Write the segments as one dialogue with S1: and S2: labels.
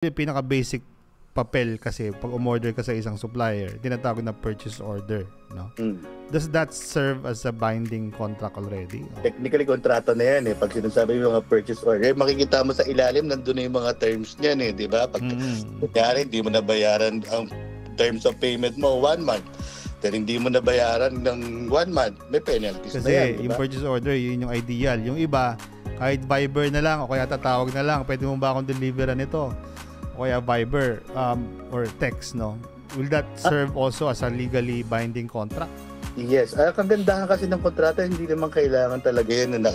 S1: Yung pinaka-basic papel kasi pag umorder ka sa isang supplier, tinatawag na purchase order, no? Does that serve as a binding contract already?
S2: Technically, kontrata na yan eh. Pag sinasabi yung mga purchase order, makikita mo sa ilalim, nandun na yung mga terms niyan eh, di ba? Pag kunyari, hindi mo nabayaran ang terms of payment mo 1 month. Then hindi mo nabayaran ng 1 month, may penalties
S1: kasi
S2: na yan,
S1: diba? Yung purchase order, yun yung ideal. Yung iba, kahit Viber na lang o kaya tatawag na lang, pwede mo ba akong deliveran nito? O kaya Viber or text, no? Will that serve also as a legally binding contract?
S2: Yes. Kagandahan kasi ng kontrata, hindi naman kailangan talaga yan na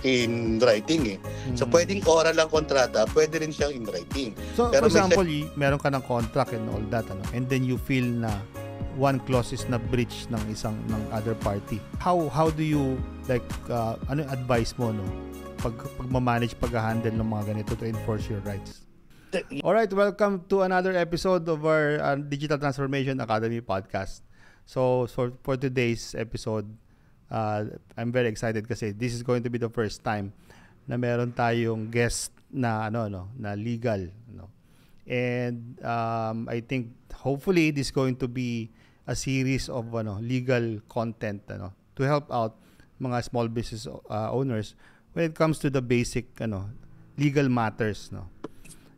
S2: in writing eh. So pwedeng oral lang kontrata, pwede rin siyang in writing.
S1: So pero for example, meron ka ng contract and all that, ano? And then you feel na one clause is na breach ng other party. How do you ano advice mo, no? Pag ma-manage, pag-handle ng mga ganito to enforce your rights. Alright, welcome to another episode of our Digital Transformation Academy podcast. So for today's episode, I'm very excited kasi this is going to be the first time na meron tayong guest na na legal, no. And I think hopefully this is going to be a series of legal content to help out mga small business owners when it comes to the basic legal matters, no.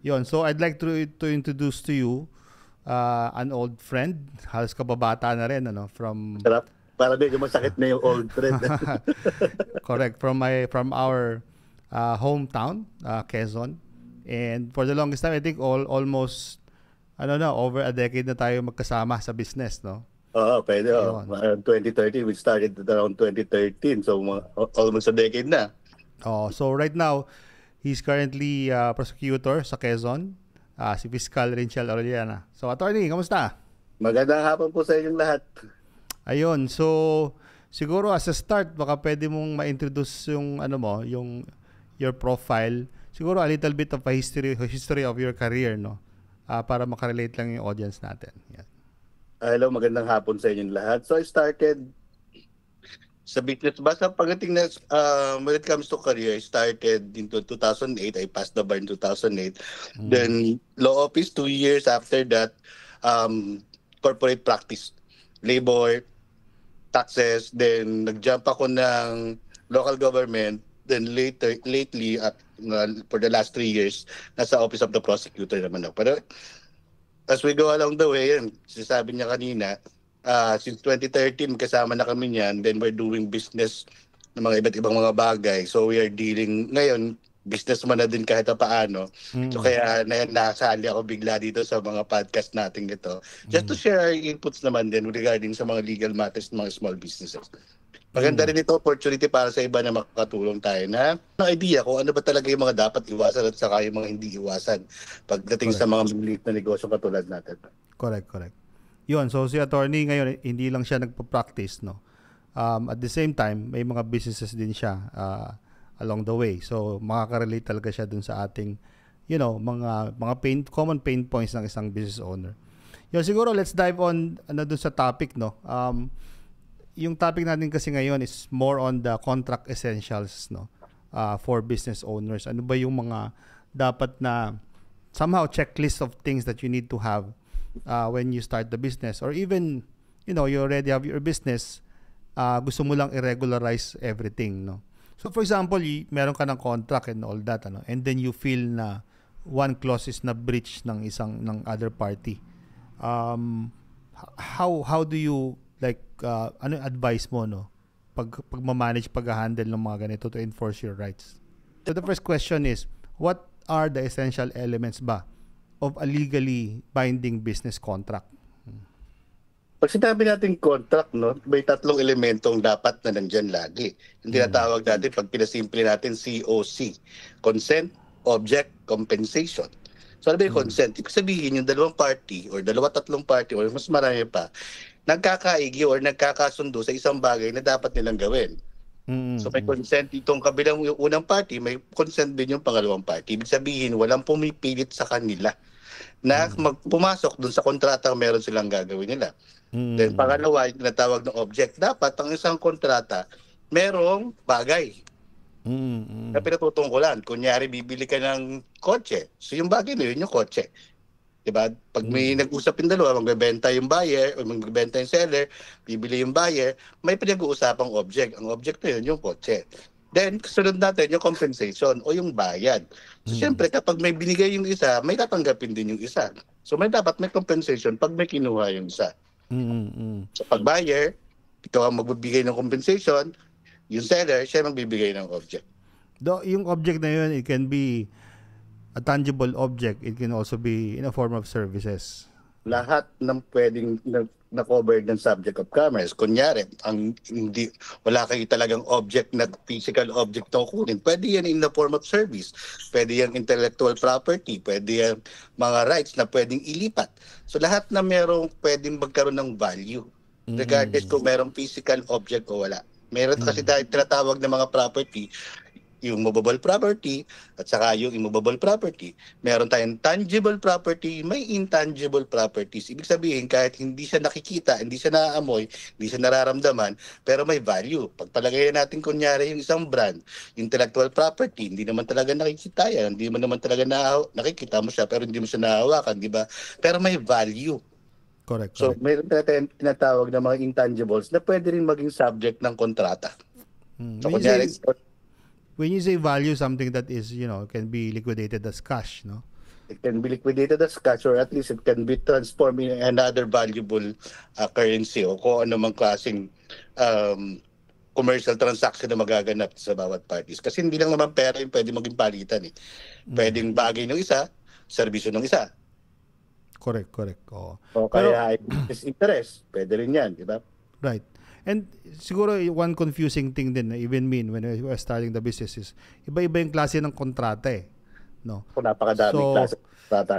S1: Yon, so I'd like to introduce to you an old friend, halos kababata na rin from
S2: para medyo masakit na yung old friend.
S1: Correct, from our hometown, Quezon. And for the longest time, I think almost over a decade na tayo magkasama sa business, no.
S2: Oo, pwede. 2013, we started around 2013. So, almost a decade na.
S1: So right now, he's currently prosecutor sa Quezon, si Fiscal Rinchel Orellana. So, attorney, kamusta?
S2: Magandang hapon po sa inyong lahat.
S1: Ayun, so siguro as a start, baka pwede mong ma-introduce yung your profile. Siguro a little bit of a history of your career, no? Para makarelate lang yung audience natin. Yeah.
S2: Hello, magandang hapon sa inyong lahat. So I started sa business. Basta pagdating na when it comes to career, I started in 2008. I passed the bar in 2008. Then law office 2 years after that, corporate practice, labor, taxes. Then nag-jump ako ng local government. Then lately for the last 3 years, nasa office of the prosecutor naman ako. Pero as we go along the way, yun, sinasabi niya kanina, since 2013, kasama na kami niyan. Then we're doing business ng mga iba't ibang mga bagay. So we are dealing, ngayon, businessman na din kahit paano. So kaya nasali ako bigla dito sa mga podcast natin ito. Just to share our inputs naman din regarding sa mga legal matters ng mga small businesses. Maganda rin ito opportunity para sa iba na makakatulong tayo na idea kung ano ba talaga yung mga dapat iwasan at saka yung mga hindi iwasan pagdating sa mga maliit na negosyo katulad natin.
S1: Correct. Yun, so si attorney ngayon, hindi lang siya nagpa-practice, no? At the same time, may mga businesses din siya along the way. So makaka-relate talaga siya dun sa ating, mga common pain points ng isang business owner. Yun, siguro let's dive on dun sa topic, no? Yung topic natin kasi ngayon is more on the contract essentials, no, for business owners. Ano ba yung mga dapat na somehow checklist of things that you need to have when you start the business, or even you already have your business, gusto mo lang i-regularize everything, no. So for example, meron ka ng contract and all that, and then you feel na one clause is na breach ng other party. How do you ano advice mo, no, pag ma-manage, pag-handle ng mga ganito to enforce your rights? So the first question is, what are the essential elements ba of a legally binding business contract?
S2: Pag sinabi natin contract, no, may 3 elementong dapat na nandyan lagi. Yung tinatawag natin, pag pinasimple natin, COC. Consent, Object, Compensation. So ano ba yung consent? Ibig sabihin, yung 2 party or 2-3 party or mas marami pa, nagkakaigi or nagkakasundo sa isang bagay na dapat nilang gawin. So may consent itong kabilang yung unang party, may consent din yung pangalawang party. Ibig sabihin, walang pumipilit sa kanila na pumasok dun sa kontratang meron silang gagawin nila. Then pangalawa, yung tinatawag ng object. Dapat ang isang kontrata, merong bagay
S1: Mm.
S2: Na pinatutungkulan. Kunyari, bibili ka ng kotse. So yung bagay na yun, yung kotse. Diba? Pag may nag-usap yung dalawa, magbebenta yung buyer o magbebenta yung seller, bibili yung buyer, may pinag-uusapang object. Ang object na yun, yung kotse. Then, kasunod natin yung compensation o yung bayad. So, syempre, kapag may binigay yung isa, may tatanggapin din yung isa. So, may compensation pag may kinuha yung isa. So, pag buyer, ikaw ang magbibigay ng compensation, yung seller, siya magbibigay ng object.
S1: Yung object na yun, it can be a tangible object. It can also be in a form of services.
S2: Lahat ng pwedeng na-covered ng subject of commerce. Kunyari, wala kayo talagang object na physical object na kukunin. Pwede yan in the form of service. Pwede yan intellectual property. Pwede yan mga rights na pwedeng ilipat. So lahat na merong pwedeng magkaroon ng value. Regardless kung merong physical object o wala. Meron kasi dahil tinatawag na mga property, yung movable property at saka yung immovable property. Meron tayong tangible property, may intangible properties. Ibig sabihin, kahit hindi siya nakikita, hindi siya naaamoy, hindi siya nararamdaman, pero may value. Pagpalagay natin kunyari yung isang brand, intellectual property, hindi naman talaga nakikita yan, hindi mo naman talaga nakikita mo siya, pero hindi mo siya nahawakan, di ba? Pero may value.
S1: Correct.
S2: So, mayroon tayong tinatawag na mga intangibles na pwede rin maging subject ng kontrata. So, kunyari,
S1: when you say value, something that is, can be liquidated as cash, no?
S2: It can be liquidated as cash or at least it can be transformed in another valuable currency o kung ano mang klaseng commercial transaction na magaganap sa bawat parties. Kasi hindi lang naman pera yung pwede maging palitan eh. Pwedeng bagay ng isa, serbisyo ng isa.
S1: Correct. Oo.
S2: O kaya business interest, pwede rin yan, di ba?
S1: Right. And siguro one confusing thing din, even me when I was starting the business is, iba-iba yung klase ng kontrata eh. No?
S2: Kung napakadaming klase ng kontrata.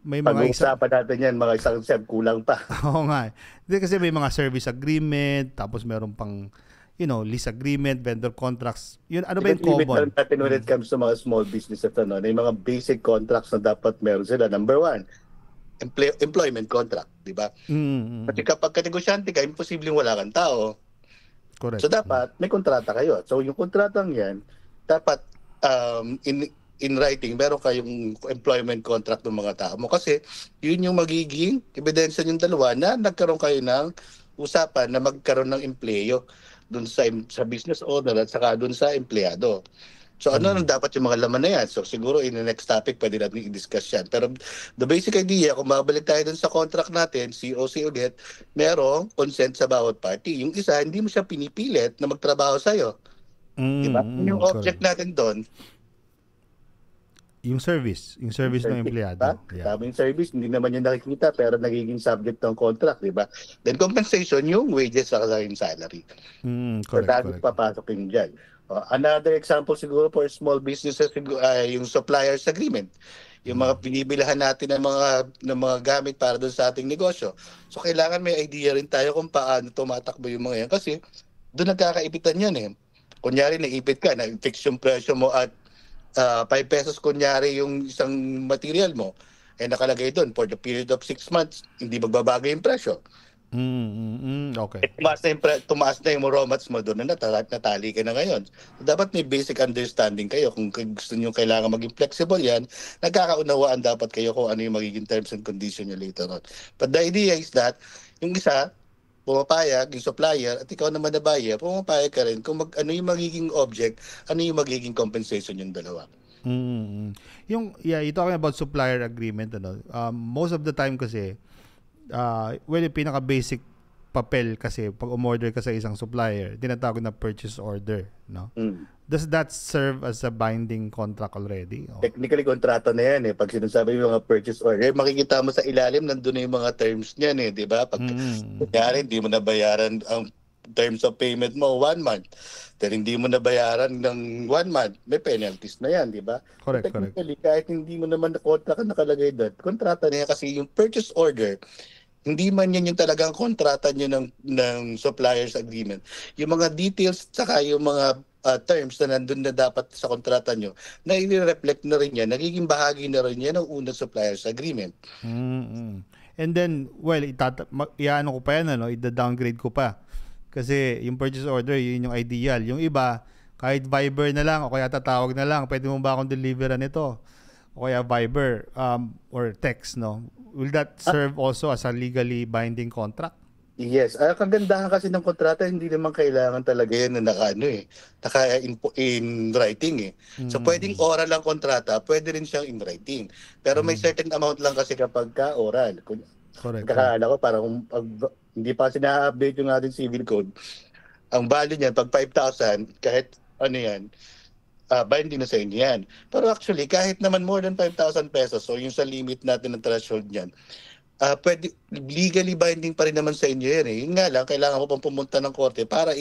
S1: May mga
S2: pag-uusapan natin yan, mga isang sem, kulang pa.
S1: Oo nga. Kasi may mga service agreement, tapos meron pang, lease agreement, vendor contracts. Yun, ano ba yung common?
S2: Natin when it comes to mga small businesses, may mga basic contracts na dapat meron sila. Number one, employment contract, di ba? Kasi kapag kanegosyante ka, imposibleng wala kang tao.
S1: Correct.
S2: So dapat may kontrata kayo. So yung kontratang yan, dapat in writing, meron kayong employment contract ng mga tao mo. Kasi yun yung magiging ebidensya yung dalawa na nagkaroon kayo ng usapan na magkaroon ng empleyo dun sa business owner at saka dun sa empleyado. So ano nang dapat yung mga laman na yan? So siguro in the next topic pwede natin i-discuss yan. Pero the basic idea, kung mabalik tayo dun sa contract natin, COC ulit, merong consent sa bawat party. Yung isa, hindi mo siya pinipilit na magtrabaho sa'yo. Diba? Yung object natin doon,
S1: yung service ng empleyado.
S2: Yeah. Tama yung service, hindi naman yung nakikita pero nagiging subject ng contract, di ba? Then compensation, yung wages sa yung salary.
S1: Correct.
S2: So papasok yung dyan. Another example siguro for small businesses, yung suppliers agreement. Yung mga binibilhan natin ng mga gamit para doon sa ating negosyo. So kailangan may idea rin tayo kung paano tumatakbo yung mga yan. Kasi doon nagkakaipitan yan eh. Kunyari naipit ka, na-fix yung presyo mo at 5 pesos kunyari yung isang material mo. Nakalagay doon for the period of 6 months, hindi magbabago yung presyo.
S1: Okay.
S2: Tumaas na yung raw mats mo doon na natali ka na ngayon. So, dapat may basic understanding kayo. Kung gusto niyo kailangan maging flexible yan, nagkakaunawaan dapat kayo kung ano yung magiging terms and conditions nyo later on. But the idea is that, yung isa, pumapayag, yung supplier, at ikaw naman na buyer, pumapayag ka rin kung ano yung magiging object, ano yung magiging compensation yung dalawa.
S1: You're talking about supplier agreement, most of the time kasi, yung pinaka-basic papel kasi pag umorder ka sa isang supplier, tinatawag na purchase order, no? Does that serve as a binding contract already?
S2: Technically, kontrata na yan eh. Pag sinasabi yung mga purchase order, makikita mo sa ilalim, nandun na yung mga terms niyan eh, di ba? Pag kunyari, hindi mo nabayaran ang terms of payment mo 1 month, then hindi mo nabayaran ng 1 month, may penalties na yan, di ba?
S1: Correct.
S2: Technically, kahit hindi mo naman nakalagay doon, kontrata na yan kasi yung purchase order, hindi man yan yung talagang kontrata nyo ng suppliers agreement. Yung mga details saka yung mga terms na nandun na dapat sa kontrata nyo, na i-reflect na rin yan, nagiging bahagi na rin yan ng unang suppliers agreement.
S1: And then, iano ko pa yan, ida-downgrade ko pa. Kasi yung purchase order, yun yung ideal. Yung iba, kahit Viber na lang o kaya tatawag na lang, pwede mo ba akong deliveran nito? O kaya Viber or text, no? Will that serve also as a legally binding contract?
S2: Yes, kagandahan kasi ng kontrata, hindi naman kailangan talaga yan na in writing eh. So pwedeng oral lang kontrata, pwede rin siyang in writing. Pero may certain amount lang kasi kapag ka oral.
S1: Correct.
S2: Kakaalala ko, parang hindi pa kasi na-update yung ating civil code. Ang value niyan, pag 5,000, kahit ano yan, binding na sa inyo yan. Pero actually, kahit naman more than 5,000 pesos, so yung sa limit natin ng threshold niyan, pwede, legally binding pa rin naman sa inyo yan eh. Yun nga lang, kailangan mo pang pumunta ng korte para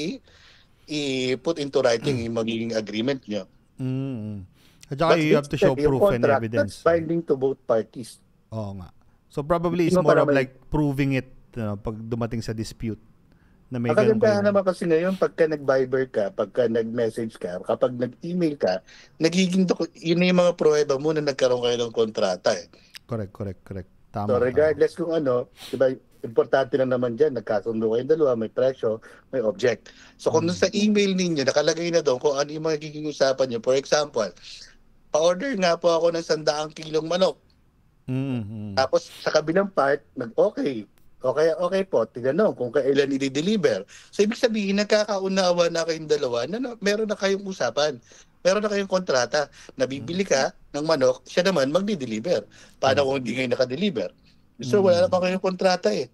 S2: i-put into writing yung magiging agreement nyo.
S1: At saka you have to show proof and evidence.
S2: That's binding to both parties.
S1: Oo nga. So probably it's more of like proving it pag dumating sa dispute. Na may
S2: kagandahan naman kasi ngayon, pagka nag-Viber ka, pagka nag-message ka, kapag nag-email ka, yun na yung mga pruweba mo na nagkaroon kayo ng kontrata eh.
S1: Correct. Tama.
S2: So regardless kung ano, diba, importante lang naman dyan, nagkasundo kayong dalawa, may presyo, may object. So kung sa email ninyo, nakalagay na doon kung ano yung magiging usapan nyo. For example, pa-order nga po ako ng 100 kilong manok. Tapos sa kabilang part, okay po, tinanong kung kailan i-deliver. So ibig sabihin, nagkakaunawa na kayong dalawa na meron na kayong usapan. Meron na kayong kontrata. Nabibili ka ng manok, siya naman magdi-deliver. Paano kung hindi kayo nakadeliver? So wala na pa kayong kontrata eh.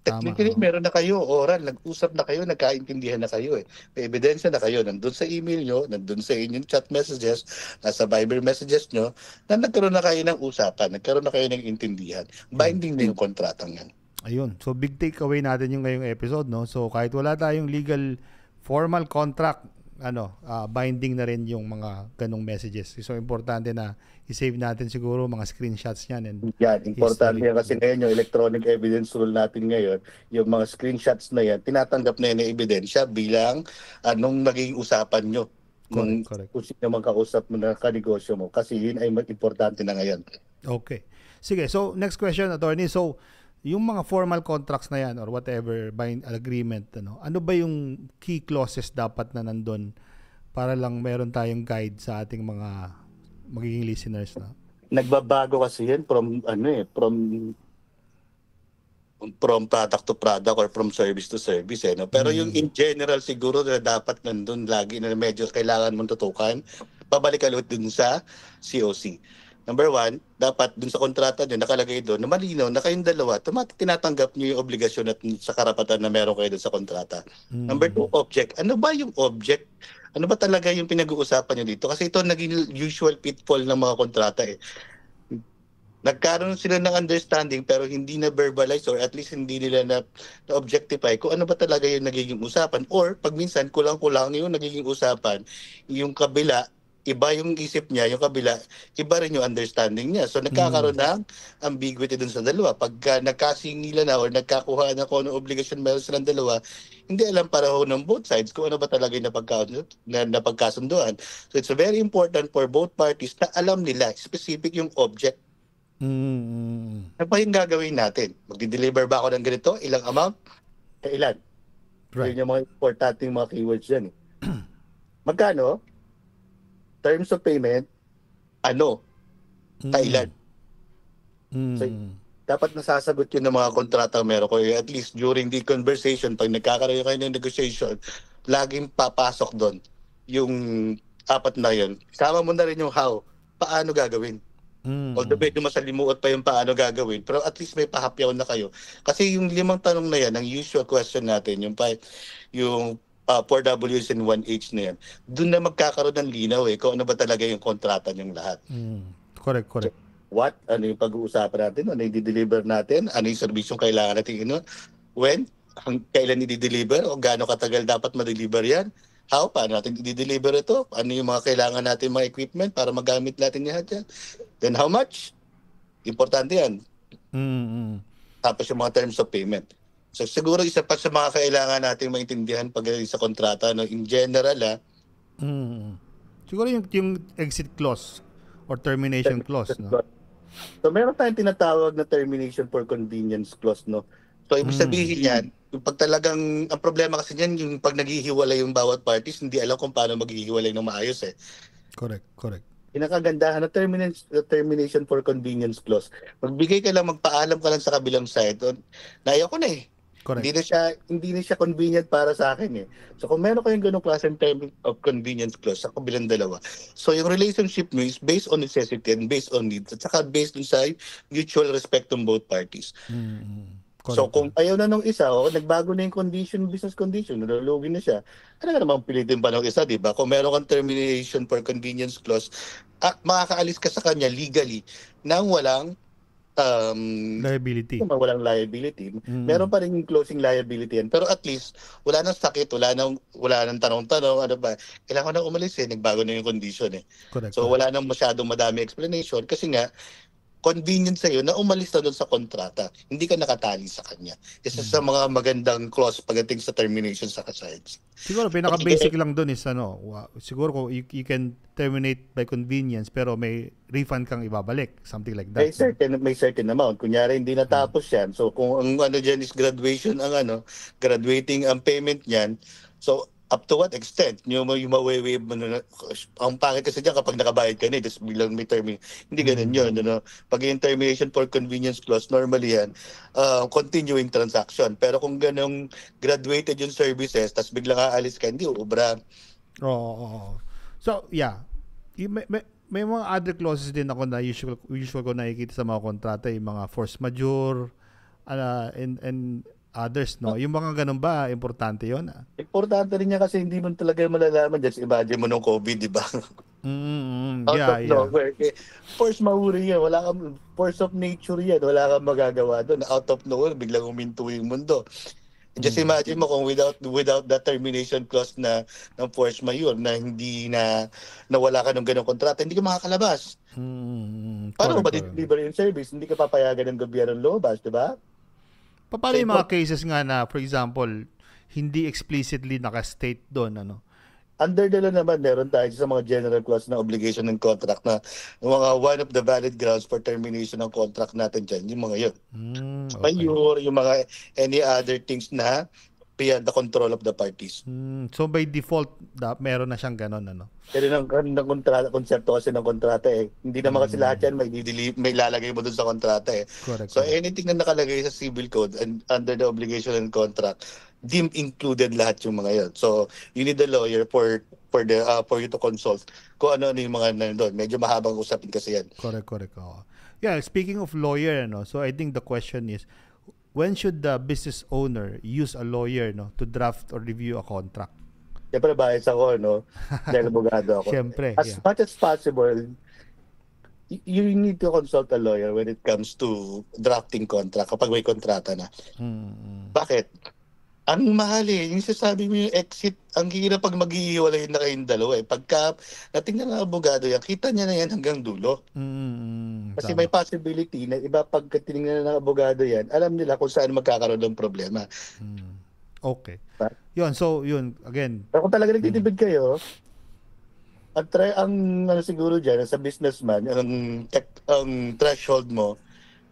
S2: Technically, meron na kayo, oral, nag-usap na kayo, nagkaintindihan na kayo eh. May ebidensya na kayo, nandun sa email nyo, nandun sa inyong chat messages, nasa Viber messages nyo, na nagkaroon na kayo ng usapan, nagkaroon na kayo ng intindihan. Binding na yung kontratang yan.
S1: Ayun. So big takeaway natin yung ngayong episode, no? So kahit wala tayong legal formal contract, binding na rin yung mga ganong messages. So importante na i-save natin siguro mga screenshots niyan and
S2: importante yan kasi ngayon yung electronic evidence rule natin ngayon, yung mga screenshots na yan, tinatanggap na yan na ebidensya bilang anong naging usapan nyo.
S1: Correct.
S2: Kung sino man kausap mo na kanegosyo mo kasi yun ay importante na ngayon.
S1: Okay. Sige, so next question, attorney. So yung mga formal contracts na yan or whatever agreement, ano ba yung key clauses dapat na nandun para lang meron tayong guide sa ating mga magiging listeners na?
S2: Nagbabago kasi yan from product to product or from service to service eh, no? Pero yung in general siguro na dapat nandun lagi na medyo kailangan mong tutukan, babalik ka ulit dun sa COC. Number 1, dapat dun sa kontrata nyo, nakalagay doon na malinaw na kayong dalawa, tinatanggap nyo yung obligasyon at sa karapatan na meron kayo dun sa kontrata. Number 2, object. Ano ba yung object? Ano ba talaga yung pinag-uusapan nyo dito? Kasi ito naging usual pitfall ng mga kontrata eh. Nagkaroon sila ng understanding pero hindi na verbalize or at least hindi nila na-objectify kung ano ba talaga yung nagiging usapan. Or pag minsan kulang-kulang yung nagiging usapan, yung kabila, iba yung isip niya, yung kabila, iba rin yung understanding niya. So nagkakaroon ng ambiguity dun sa dalawa. Pagka nagkasingilan na or nagkakuha na kung ano obligasyon meron silang dalawa, hindi alam pareho ng both sides kung ano ba talaga yung napagkasunduan. So it's very important for both parties na alam nila, specific yung object. Ano ba yung gagawin natin? Magdi-deliver ba ako ng ganito? Ilang amount? Kailan?
S1: Right.
S2: Yun yung mga importanteng mga keywords yan. Magkano? Terms of payment, kailan. So, dapat nasasagot yun ng mga kontrata meron ko. At least during the conversation, pag nagkakaroon kayo ng negotiation, laging papasok doon yung apat na yun. Sama mo na rin yung how, paano gagawin. Although medyo masalimuot pa yung paano gagawin, pero at least may pahapyaw na kayo. Kasi yung 5 tanong na yan, ang usual question natin, yung 4Ws and 1H na yan, doon na magkakaroon ng linaw kung ano ba talaga yung kontrata niyong lahat.
S1: Correct.
S2: So, what? Ano yung pag-uusapan natin? Ano yung i-deliver natin? Ano yung servisyong kailangan natin? When? Kailan i-deliver? O gaano katagal dapat ma-deliver yan? How? Paano natin i-deliver ito? Ano yung mga kailangan natin mga equipment para magamit natin yan? Then how much? Importante yan. Tapos yung mga terms of payment. So siguro isa pa sa mga kailangan nating maintindihan pagdating sa kontrata, in general
S1: siguro yung exit clause or termination clause, no?
S2: So meron tayong tinatawag na termination for convenience clause, no? So ibig sabihin yan, Yung pag talagang, ang problema kasi niyan, yung pag naghihiwalay yung bawat parties, hindi alam kung paano maghihiwalay ng maayos eh.
S1: Correct, correct.
S2: Pinakagandahan na termination for convenience clause. Magbigay ka lang, magpaalam ka lang sa kabilang side. Na ayoko na eh.
S1: Correct.
S2: Hindi na siya convenient para sa akin eh. So kung meron kayong ganung klaseng term of convenience clause sa kabilang dalawa, so yung relationship mo is based on necessity and based on needs at saka based on sa mutual respect on both parties.
S1: Mm-hmm.
S2: So kung ayaw na nung isa, nagbago na yung condition, business condition, nalulugi na siya, ano ka namang pilitin pa ng isa, di ba? Kung meron kang termination for convenience clause, makakaalis ka sa kanya legally nang walang
S1: liability.
S2: Walang liability. Meron pa rin yung closing liability yan. Pero at least, wala nang sakit, wala nang tanong-tanong, ano ba, kailangan na umalis eh, nagbago na yung condition eh.
S1: Correct,
S2: so wala nang masyadong madami explanation kasi nga, convenient sa'yo na umalis na doon sa kontrata. Hindi ka nakatali sa kanya. Isa sa mga magandang clause pagdating sa termination sa sides.
S1: Siguro pinaka-basic lang doon is siguro kung you can terminate by convenience pero may refund kang ibabalik, something like that.
S2: May certain amount. Kunyari hindi natapos yan. So kung ang dyan is graduation graduating ang payment niyan. So up to what extent? Yung mawawave mo na, ang pangit kasi dyan kapag nakabayad ka na, just bilang may termination. Hindi ganun yun. Pag yung termination for convenience clause, normally yan, continuing transaction. Pero kung ganung graduated yung services, tas biglang aalis ka, hindi ubra.
S1: So, yeah. May mga other clauses din ako na usual ko nakikita sa mga kontrata, yung mga force majeure, and others, no? Yung mga ganun ba, importante yun?
S2: Importante rin niya kasi hindi mo talaga malalaman. Just imagine mo nung COVID, di ba?
S1: Yeah.
S2: Force majeure yan. Force of nature yan. Wala kang magagawa doon. Out of nowhere, biglang uminto yung mundo. Just imagine mo kung without that termination clause na ng force majeure na hindi na wala ka ng ganung kontrata, hindi ka makakalabas. Paano ba deliver yung service? Hindi ka papayagan ng gobyerno lumabas, di ba?
S1: Paano yung mga cases nga na, for example, hindi explicitly nakastate doon,
S2: Under the law naman, meron tayo sa mga general clause na obligation ng contract na one of the valid grounds for termination ng contract natin dyan, yung mga yun. Okay. Yung mga any other things na beyond the control of the parties.
S1: So by default, meron na siyang ganon,
S2: Pero ng kontrata, konsepto kasi ng kontrata eh. Hindi naman kasi lahat yan may lalagay mo dun sa kontrata eh.
S1: Correct.
S2: So anything na nakalagay sa civil code and under the obligation and contract, deemed included lahat yung mga yun. So you need a lawyer for you to consult kung ano yung mga nandun. Medyo mahabang usapin kasi yan.
S1: Correct. Yeah, speaking of lawyer, so I think the question is, when should the business owner use a lawyer to draft or review a contract?
S2: Siyempre, bias ako, dahil abogado ako.
S1: Siyempre,
S2: as much as possible, you need to consult a lawyer when it comes to drafting contract kapag may kontrata na. Bakit? Ang mahal eh. Yung sasabi mo yung exit, ang hirap pag maghihiwalay na kayong dalawa eh. Pagka natingnan ng abogado yan, kita niya na yan hanggang dulo. Kasi may possibility na iba pagka tinignan ng abogado yan, alam nila kung saan magkakaroon ng problema.
S1: Okay. Yun, so yun, again.
S2: Pero kung talaga nagtitipid kayo, ang siguro dyan, sa businessman, ang threshold mo,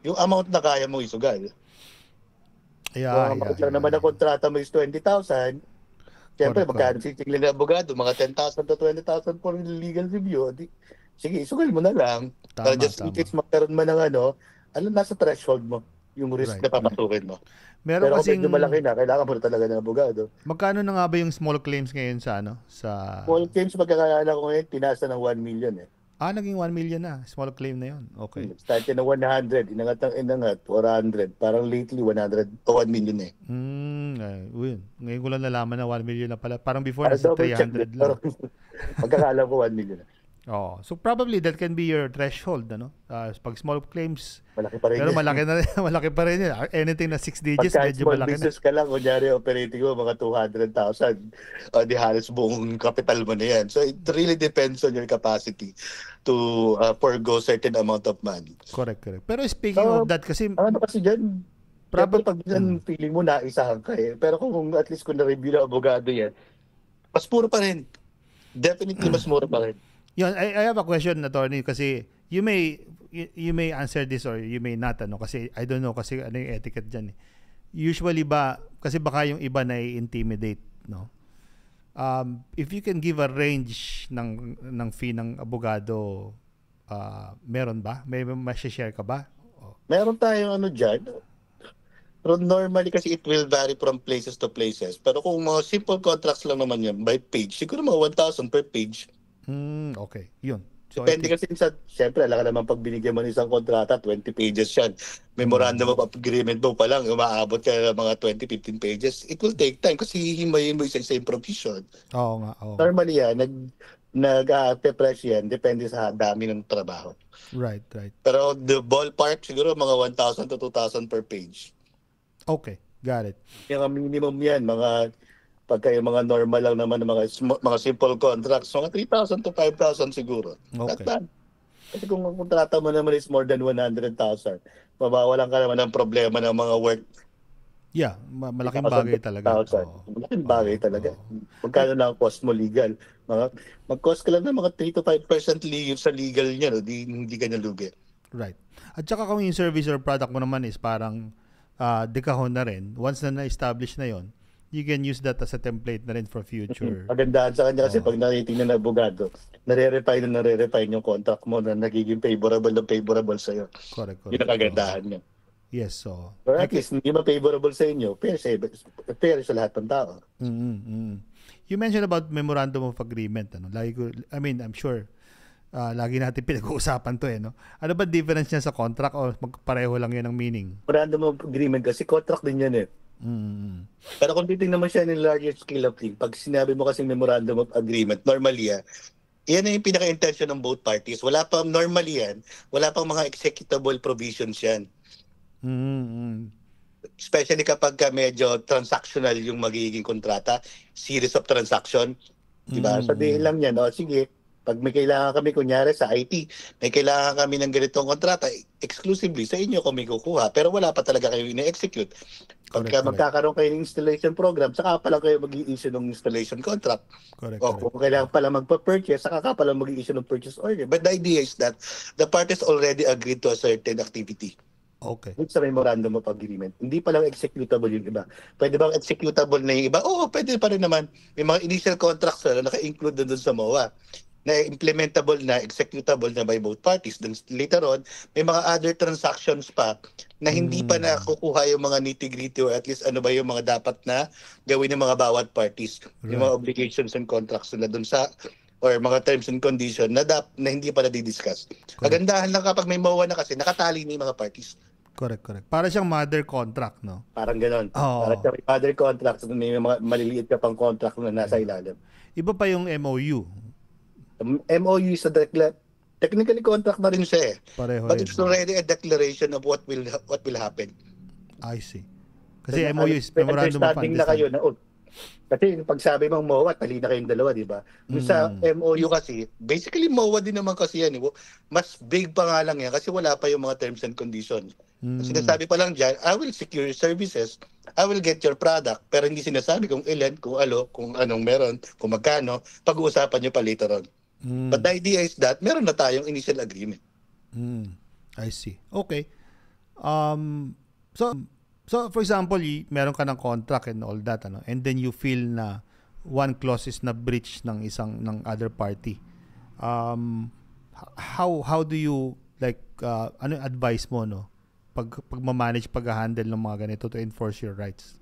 S2: yung amount na kaya mong isugal. Kung ang naman ang kontrata mo is 20,000, siyempre, magkano sitigli ng abogado, mga 10,000 to 20,000 for legal review. Sige, isugal mo na lang. Para just in case magkaroon man ng nasa threshold mo, yung risk na papasukin mo.
S1: Pero
S2: kung medyo malaki na, kailangan mo na talaga ng abogado.
S1: Magkano na nga ba yung small claims ngayon sa
S2: Small claims, magkakala ko ngayon, tinasa ng 1 million eh.
S1: Naging 1 million na. Small claim na yun. Okay.
S2: Start na 100, inangat, 400. Parang lately, 100 o 1 million eh.
S1: Ngayon ko lang nalaman na 1 million na pala. Parang before, nasa 300 lang.
S2: Magkakala ko 1 million na.
S1: So probably that can be your threshold, pag small claims.
S2: Malaki pa rin.
S1: Pero malaki pa rin yun. Anything na 6 digits, medyo malaki na.
S2: Pagka small business ka lang, kunyari operating mo mga 200,000, di halos buong capital mo na yan. So it really depends on your capacity to forgo certain amount of money.
S1: Correct. Pero speaking of that, kasi
S2: kasi dyan, probably pag feeling mo naisahan ka eh. Pero kung at least kung na-review ng abogado yan, mas mura pa rin. Definitely mas mura pa rin.
S1: Yun, I have a question, attorney, kasi you may answer this or you may not, kasi I don't know kasi ano yung etiquette dyan eh. usually ba, kasi baka yung iba na intimidate, no? If you can give a range ng fee ng abogado, meron ba? May share ka ba?
S2: Meron tayong ano dyan. Pero normally kasi it will vary from places to places. Pero kung mga simple contracts lang naman yan, by page, siguro mga 1,000 per page.
S1: Okay. Yun. So,
S2: Depende kasi sa, siyempre, alam ka naman pag binigyan mo ng isang kontrata, 20 pages yan. Memorandum of agreement mo pa lang, umaabot ka ng mga 20, 15 pages. It will take time kasi hihimayin mo isa yung provision.
S1: Oo nga.
S2: Normally yan, nag-press yan, depende sa dami ng trabaho.
S1: Right.
S2: Pero the ballpark, siguro mga 1,000 to 2,000 per page.
S1: Okay, got it.
S2: Yung minimum yan, pagka yung mga normal lang naman, mga simple contracts, mga 3,000 to 5,000 siguro.
S1: Okay.
S2: Kasi kung ang kontrata mo naman is more than 100,000, mabawalan ka naman ng problema ng mga work.
S1: Yeah, malaking bagay talaga.
S2: Malaking bagay talaga. Magkano lang ang cost mo legal? Mag-cost ka lang ng mga 3 to 5% sa legal niya, no? Hindi ka nalugi.
S1: Right. At saka kung yung service or product mo naman is parang dekahon na rin, once na na-establish na yon, you can use that as a template na rin for future.
S2: Magandaan sa kanya kasi pag nariting na abogado, nare-refine yung contract mo na nagiging favorable sa'yo.
S1: Correct.
S2: Yun ang kagandahan niya.
S1: Yes, so.
S2: Or at least, hindi ma-favorable sa inyo, fair sa lahat ng tao.
S1: You mentioned about memorandum of agreement. I'm sure, lagi natin pinag-uusapan to no? Ano ba difference niya sa contract o pareho lang yun ang meaning?
S2: Memorandum of agreement kasi contract din yan Pero kung titingnan mo siya ng larger scale of thing, pag sinabi mo kasi memorandum of agreement, normally yan na yung pinaka-intention ng both parties. Wala pang mga executable provisions yan. Especially kapag medyo transactional yung magiging kontrata, series of transaction. Diba? Sabihin lang yan, sige, pag may kailangan kami, kunyari sa IT, may kailangan kami ng ganitong kontrata, exclusively sa inyo kung may kukuha, pero wala pa talaga kayo ina-execute. Pagka magkakaroon kayo ng installation program, saka pa lang kayo mag-i-issue ng installation contract.
S1: Correct.
S2: Kung kailangan pala magpa-purchase, saka pa lang mag-i-issue ng purchase order. But the idea is that the parties already agreed to a certain activity.
S1: Okay.
S2: Sa memorandum of agreement. Hindi pa lang executable yung iba. Pwede bang executable na yung iba? Oo, pwede pa rin naman. May mga initial contracts na naka-include doon sa MOA na implementable na, executable na by both parties. Then later on, may mga other transactions pa na hindi pa nakukuha yung mga nitty-gritty or at least ano ba yung mga dapat na gawin ng mga bawat parties. Right. Yung mga obligations and contracts na doon sa or mga terms and conditions na hindi pa na-discuss. Kagandahan lang kapag may MOA na kasi nakatali na yung mga parties.
S1: Correct. Para siyang mother contract, no?
S2: Parang gano'n. Parang siyang mother contract, may mga maliliit ka pang contract na nasa ilalim.
S1: Iba pa yung MOU.
S2: MOU is technically contract na rin siya
S1: Pareho
S2: but it's already a declaration of what will happen.
S1: I see. Kasi MOU is Memorandum of Understanding.
S2: Na kayo na, kasi pag sabi mong MOA, tali na kayong dalawa, di ba? Sa MOU kasi, basically MOA din naman kasi yan. Mas big pa nga lang yan kasi wala pa yung mga terms and conditions. Sinasabi pa lang dyan, I will secure your services, I will get your product, pero hindi sinasabi kung ilan, kung anong meron, kung magkano, pag-uusapan nyo pa later on. But the idea is that meron na tayong initial agreement.
S1: I see. Okay. So for example, meron ka ng contract and all that, and then you feel na one clause is na breach ng other party. How do you ano advice mo pag ma-manage pag-handle ng mga ganito to enforce your rights?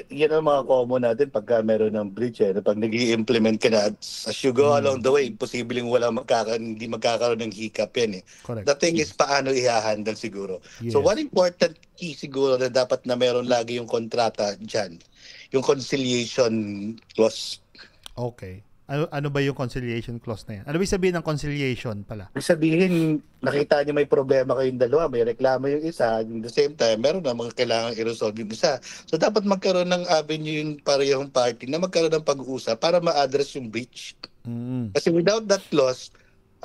S2: Yan ang mga common natin pagka meron ng breach pag nag-i-implement ka na as you go along the way, imposibleng hindi magkakaroon ng hiccup yan
S1: Correct.
S2: The thing is paano i-handle siguro. Yes. So one important key siguro na dapat na meron lagi yung kontrata dyan, yung conciliation clause.
S1: Okay. Ano ba yung conciliation clause na yan? Ano ba sabihin ng conciliation pala?
S2: Sabihin, nakita niyo may problema kayong dalawa, may reklamo yung isa, at the same time, meron na mga kailangan i-resolve yung isa. So dapat magkaroon ng avenue yung parehong party na magkaroon ng pag-uusap para ma-address yung breach. Kasi without that clause,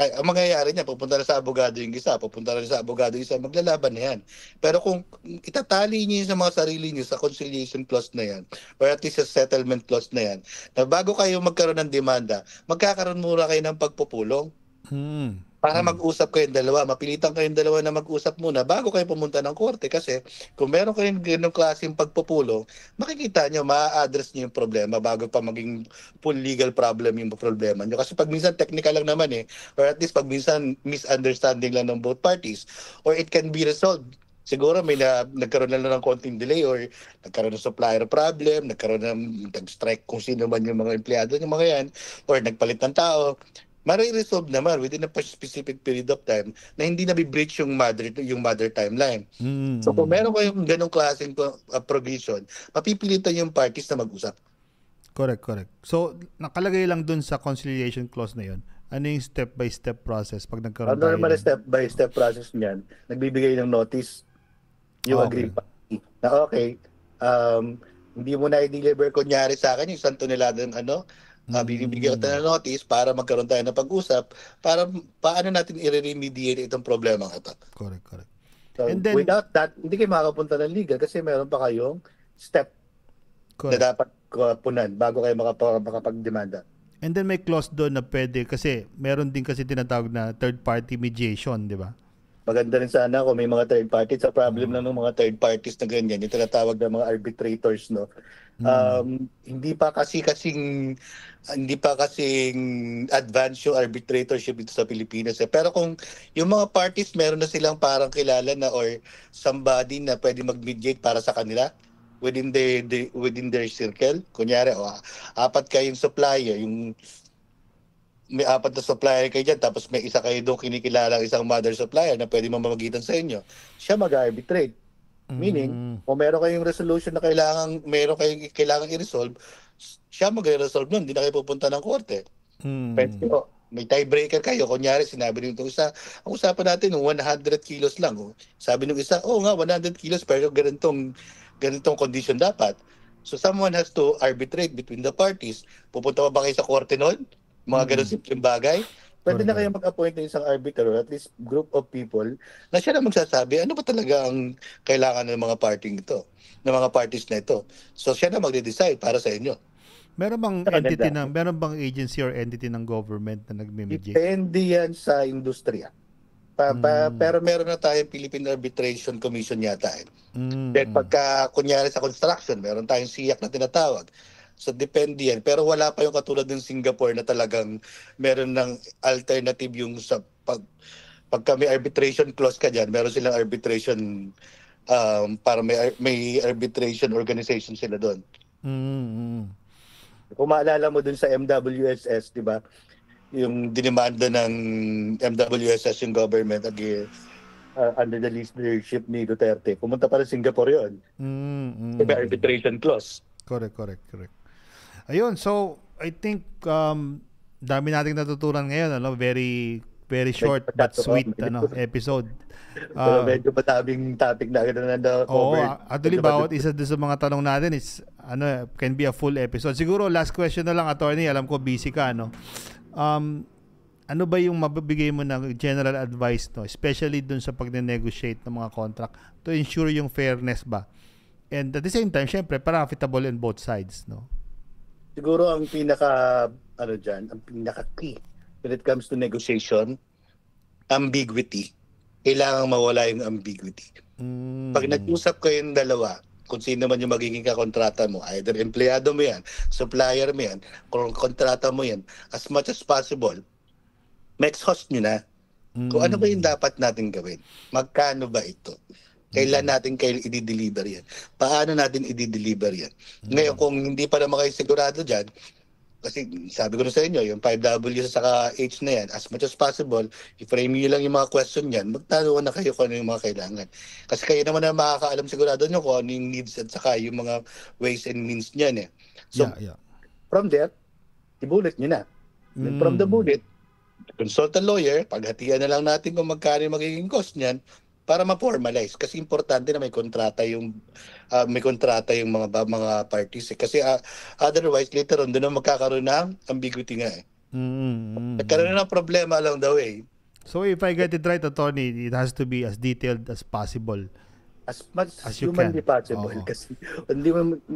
S2: ang mangyayari niya, pupunta na sa abogado yung isa, pupunta na sa abogado yung isa, maglalaban na yan. Pero kung itatali niyo sa mga sarili niyo sa conciliation clause na yan, or at least sa settlement clause na yan, na bago kayo magkaroon ng demanda, magkakaroon muna kayo ng pagpupulong. Para mag-usap kayong dalawa, mapilitan kayong dalawa na mag-usap muna bago kayo pumunta ng korte kasi kung meron kayong ganong klaseng pagpupulong, makikita nyo, ma-address nyo yung problema bago pa maging full legal problem yung problema nyo. Kasi pag minsan technical lang naman or at least pag minsan misunderstanding lang ng both parties, or it can be resolved. Siguro may nagkaroon na lang ng konting delay or nagkaroon ng supplier problem, nagkaroon ng nag-strike kung sino man yung mga empleyado ng mga yan, or nagpalit ng tao, mariresolve naman within a specific period of time na hindi na bi-breach yung mother timeline. So kung meron kayong ganong klaseng provision, mapipilitan yung parties na mag-usap.
S1: Correct. So nakalagay lang dun sa conciliation clause na yun. Ano yung step-by-step process pag nagkaroon tayo?
S2: Normal step-by-step process niyan, nagbibigay ng notice yung agreed party na okay, hindi mo na i-deliver kunyari sa akin yung 1 tonelada ng binibigyan ko ng notice para magkaroon tayo ng pag-usap para paano natin i-remediate itong problema ito.
S1: Correct.
S2: So,
S1: And then,
S2: without that, hindi kayo makakapunta ng legal kasi meron pa kayong step na dapat punan bago kayo makapag-demanda.
S1: And then may clause doon na pwede kasi meron din kasi tinatawag na third-party mediation, di ba?
S2: Maganda rin sana kung may mga third parties. Sa problem lang ng mga third parties na ganyan, yung tinatawag na mga arbitrators, no? Hindi pa kasing advanced yung arbitratorship dito sa Pilipinas. Pero kung yung mga parties meron na silang parang kilala na or somebody na pwede mag-mediate para sa kanila within their circle. Kunyari, 4 kayong supplier, may 4 na supplier kayo dyan, tapos may isa kayo doon kinikilala isang mother supplier na pwede mamamagitan sa inyo, siya mag-arbitrate. Meaning, kung meron kayong resolution na meron kayong kailangan i-resolve, siya mag-resolve nun, hindi na kayo pupunta ng korte. Pero may tiebreaker kayo, kunyari sinabi nito isa, ang usapan natin 100 kilos lang. Sabi nung isa, nga 100 kilos pero ganitong condition dapat. So someone has to arbitrate between the parties. Pupunta ba kayo sa korte nun? Mga ganun simpleng bagay. Pwede na kayo mag-appoint ng isang arbiter or at least group of people na siya na magsasabi ano ba talaga ang kailangan ng mga parties na ito. So siya na magde-decide para sa inyo.
S1: Meron bang agency or entity ng government na nagme-mediate?
S2: Depende yan sa industriya. Pero meron na tayong Philippine Arbitration Commission yata. Then pagka kunyari sa construction, meron tayong SIAC na tinatawag. So depende yan. Pero wala pa yung katulad ng Singapore na talagang meron ng alternative yung sa pagka may arbitration clause ka dyan, meron silang arbitration para may arbitration organization sila doon. Kung maalala mo dun sa MWSS, di ba? Yung dinimanda ng MWSS yung government under the leadership ni Duterte. Pumunta pa rin Singapore yun. May arbitration clause.
S1: Correct. Ayun, so I think dami nating natutunan ngayon, very very short but sweet episode.
S2: Pero medyo matabing topic na covered.
S1: Actually bawat isa sa mga tanong natin is can be a full episode. Siguro last question na lang, attorney, alam ko busy ka, ano ba yung mabibigay mo ng general advice, especially dun sa pag-negotiate ng mga contract to ensure yung fairness ba? And at the same time, syempre, profitable in both sides,
S2: Siguro ang pinaka key when it comes to negotiation, ambiguity. Kailangan mawala yung ambiguity. Pag nag-usap kayong dalawa, kung sino man yung magiging kakontrata mo, either empleyado mo yan, supplier mo yan, kung kontrata mo yan, as much as possible, ma-exhaust nyo na. Kung ano ba yung dapat natin gawin? Magkano ba ito? Kailan natin i-deliver yan? Paano natin i-deliver yan? Ngayon, kung hindi pa naman kayo sigurado dyan, kasi sabi ko na sa inyo, yung 5W sa H na yan, as much as possible, i-frame nyo lang yung mga question yan, magtanong na kayo kung ano yung mga kailangan. Kasi kayo naman na makakaalam sigurado nyo kung ano yung needs at saka yung mga ways and means niyan. So, from there, i-bullet nyo na. And from the bullet, consult a lawyer, paghatian na lang natin kung magkano yung magiging cost niyan, para ma-formalize kasi importante na may kontrata yung mga parties kasi otherwise later on doon na magkakaroon ng ambiguity nga nagkaroon ng problema along the way.
S1: So if I get it right, attorney, it has to be as detailed as possible
S2: as much
S1: As you
S2: humanly
S1: can.
S2: possible.
S1: Oo.
S2: Kasi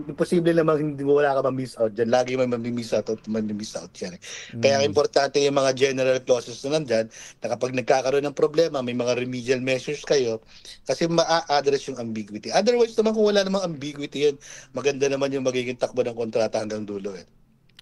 S2: imposible namang hindi mo wala ka ma-miss out dyan. Lagi may ma-miss out at ma-miss out yan. Kaya
S1: Mm.
S2: importante yung mga general clauses na nandyan na kapag nagkakaroon ng problema, may mga remedial measures kayo kasi ma-address yung ambiguity. Otherwise naman kung wala namang ambiguity yan, maganda naman yung magiging takbo ng kontrata hanggang dulo eh.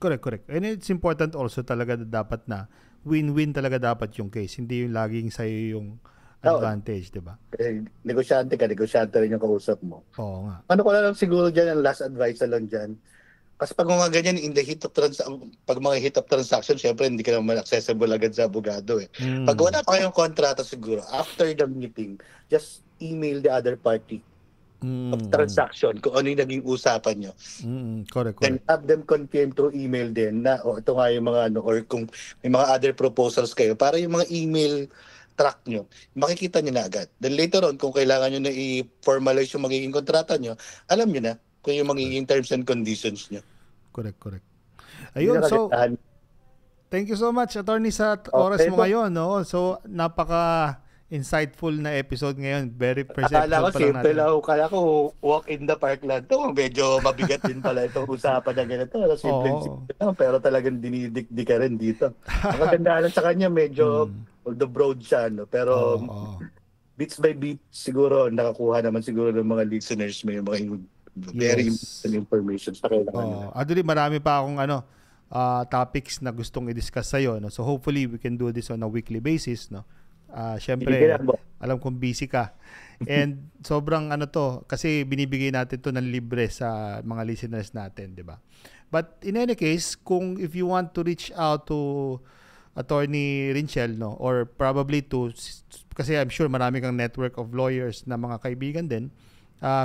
S1: Correct. And it's important also talaga na dapat na win-win talaga dapat yung case. Hindi yung laging sa'yo yung
S2: Oo.
S1: advantage, di ba?
S2: Eh, negosyante ka, negosyante rin yung kausap mo.
S1: Oo nga.
S2: Ano ko na lang siguro dyan, ang last advice na lang dyan. Kasi pag mga ganyan, in the heat of pag mga heat of transaction, syempre hindi ka naman accessible agad sa abogado eh. Pag wala pa kayong kontrata siguro, after the meeting, just email the other party of transaction kung ano yung naging usapan nyo.
S1: Correct.
S2: Then have them confirm through email din na ito nga yung mga ano, or kung may mga other proposals kayo, para yung mga email track nyo, makikita nyo na agad. Then later on, kung kailangan nyo na i-formalize yung magiging kontrata nyo, alam nyo na kung yung magiging terms and conditions nyo.
S1: Correct. Ayun, so thank you so much, attorney, sa oras mo ngayon, no? So napaka insightful na episode ngayon. Very first episode
S2: Akala ko
S1: pa lang
S2: simple
S1: natin.
S2: lang. Akala ko walk in the park lang. Ito, medyo mabigat din pala itong usapan na ganito. Simple lang, pero talagang dinidikdik ka rin dito. Ang kagandahan sa kanya, medyo although broad siya, no? Pero bits by bits, siguro, nakakuha naman siguro ng mga listeners may mga very important information sa kailangan nila.
S1: Actually, marami pa akong topics na gustong i-discuss sa'yo. No? So hopefully, we can do this on a weekly basis. No? Syempre, alam kong busy ka. And sobrang kasi binibigay natin to ng libre sa mga listeners natin, di ba? But in any case, if you want to reach out to Attorney Rinchel, no, or probably kasi I'm sure marami kang network of lawyers na mga kaibigan din,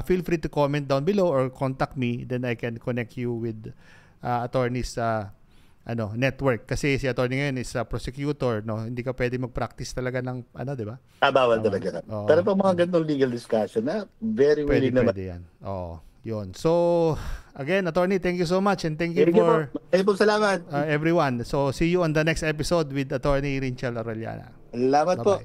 S1: feel free to comment down below or contact me, then I can connect you with attorneys network, kasi si attorney ngayon is a prosecutor, no, hindi ka pwede mag-practice talaga ng di ba?
S2: Bawal talaga. Pero pag mga ganitong legal discussion very willing naman.
S1: Pwede yan. Yun. So again, attorney, thank you so much, and thank you for
S2: salamat
S1: everyone. So see you on the next episode with Attorney Rinchel Arellana.
S2: Salamat po.